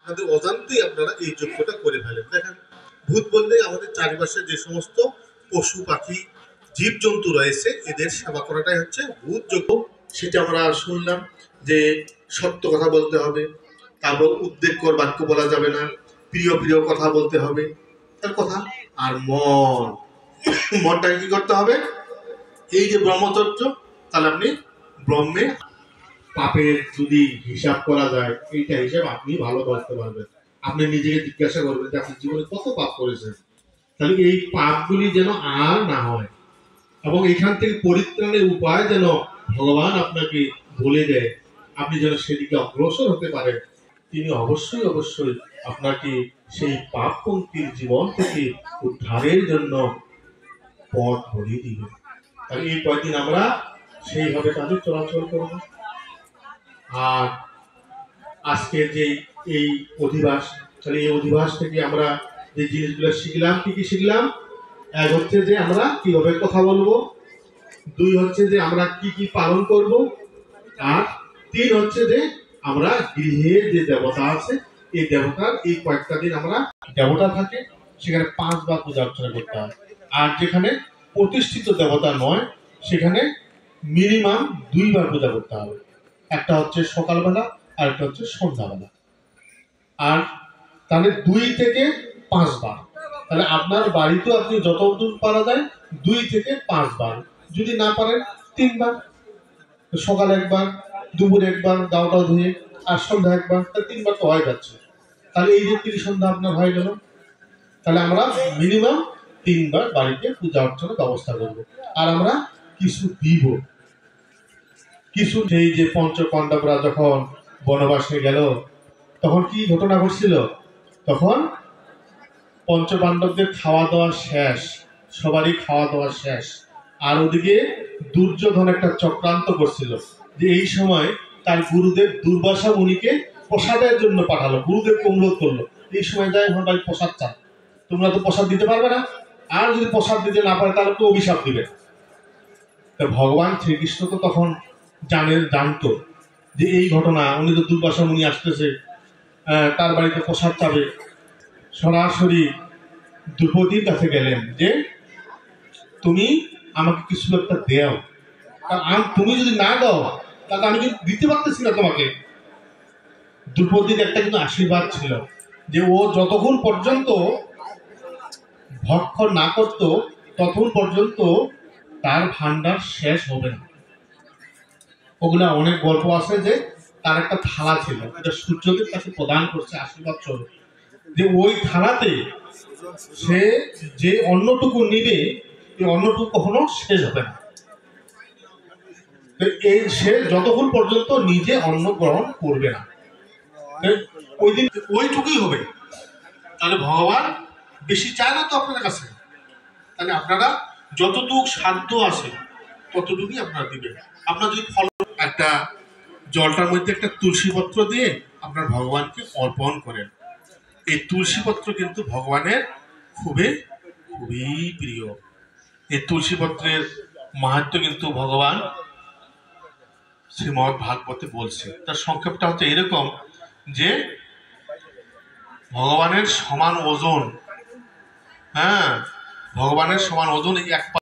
আপনাদের অজান্তেই আপনারা এই যজ্ঞটা করে ফেলেন। দেখেন, ভূত বললেই আমাদের চারিপাশে যে সমস্ত পশু পাখি জীবজন্তু রয়েছে এদের সেবা করাটাই হচ্ছে ভূত যজ্ঞ। সেটা আমরা শুনলাম যে সত্য কথা বলতে হবে, তারপর উদ্বেগকর বাক্য বলা যাবে না, প্রিয় প্রিয় কথা বলতে হবে, তার কথা। আর মনটাকে কি করতে হবে? এই যে ব্রহ্মচর্য, তাহলে আপনি ব্রহ্মে পাপের যদি হিসাব করা যায়, এইটা হিসাব আপনি ভালো করতে পারবেন। আপনি নিজেকে জিজ্ঞাসা করবেন যে আপনি জীবনে কত পাপ করেছেন, তাহলে এই পাপগুলি যেন আর না হয় এবং এখান থেকে পরিত্রাণের উপায় যেন ভগবান আপনাকে বলে দেয়, আপনি যেন সেদিকে অগ্রসর হতে পারেন। তিনি অবশ্যই অবশ্যই আপনাকে সেই পাপপঙ্কির জীবন থেকে উদ্ধারের জন্য পথ ধরিয়ে দিবেন। তাহলে এই কয়েকদিন আমরা সেইভাবে তাদের চলাচল করব। আর আজকে যে এই অধিবাস, তাহলে এই অধিবাস থেকে আমরা যে জিনিসগুলো শিখলাম, কি কি শিখলাম? এক হচ্ছে যে আমরা কিভাবে কথা বলবো, দুই হচ্ছে যে আমরা কি কি পালন করব, আর তিন হচ্ছে যে আমরা গৃহে যে দেবতা আছে এই দেবতার এই কয়েকটা দিন আমরা দেবতা থাকে সেখানে 5 বার পূজা অর্চনা করতে হয়। আর যেখানে প্রতিষ্ঠিত দেবতা নয় সেখানে মিনিমাম 2 বার পূজা করতে হবে। একটা হচ্ছে সকালবেলা আর একটা হচ্ছে সন্ধ্যাবেলা। আর তাহলে 2 থেকে 5 বার। তাহলে আপনার বাড়িতেও আপনি যতদূর পারা যায় 2 থেকে 5 বার, যদি না পারেন 3 বার, সকালে একবার, দুপুরে একবার গাওটা ধুয়ে, আর সন্ধ্যা একবার, তাহলে 3 বার তো হয়ে যাচ্ছে। তাহলে এই যে 30 সন্ধ্যা আপনার হয়ে গেল। তাহলে আমরা মিনিমাম 3 বার বাড়িতে পূজা অর্চনার ব্যবস্থা করব। আর আমরা কিছু দিব। কিছু এই যে পঞ্চপাণ্ডবরা যখন বনবাসে গেল তখন কি ঘটনা ঘটছিল? তখন পঞ্চপাণ্ডবদের খাওয়া দাওয়া শেষ, সবারই খাওয়া দাওয়া শেষ, আর ওদিকে দুর্যোধন একটা চক্রান্ত করছিল যে এই সময় তার গুরুদেব দুর্বাসা মুনিকে প্রসাদের জন্য পাঠালো। গুরুদেবকে অনুরোধ করলো এই সময় যায় আমার ভাই প্রসাদ চান, তোমরা তো প্রসাদ দিতে পারবে না, আর যদি প্রসাদ দিতে না পারে তাহলে তো অভিশাপ দিবে। তো ভগবান শ্রীকৃষ্ণ তো তখন জানতো যে এই ঘটনা, উনি তো দুর্বাসা মুনি আসতেছে, তার বাড়িতে প্রসাদ চাবে। সরাসরি দ্রৌপদীর কাছে গেলেন যে তুমি আমাকে কিছু একটা দেও, তুমি যদি না দাও তাহলে আমি কিন্তু দিতে পারতেছি না তোমাকে। দ্রৌপদীর একটা কিন্তু আশীর্বাদ ছিল যে ও যতক্ষণ পর্যন্ত ভক্ষণ না করত ততক্ষণ পর্যন্ত তার ভান্ডার শেষ হবে না। ওগুলা অনেক গল্প আছে যে তার একটা থালা ছিল, এটা সূর্যদেব তাকে প্রদান করছে আশীর্বাদ স্বরূপ, যে ওই থালাতে সে যে অন্নটুকু নিবে এই অন্নটুকু কখনো শেষ হবে না। এই সে যতক্ষণ পর্যন্ত নিজে অন্ন গ্রহণ করবে না, ওই দিন ওইটুকুই হবে। তাহলে ভগবান বেশি চায় না তো আপনাদের কাছে। তাহলে আপনারা যতটুকু সাধ্য আছে ততটুকুই আপনারা দিবেন। আপনারা যদি ফল একটা জলটার মধ্যে একটা তুলসী পত্র দিয়ে আপনার ভগবানকে অর্পণ করেন, এই তুলসী পত্র কিন্তু ভগবানের খুবই খুবই প্রিয়। এই তুলসী পত্রের মাহাত্ম্য কিন্তু ভগবান শ্রীমদ্ ভাগবতে বলছে। তার সংক্ষেপটা হচ্ছে এরকম যে ভগবানের সমান ওজন, ভগবানের সমান ওজন এক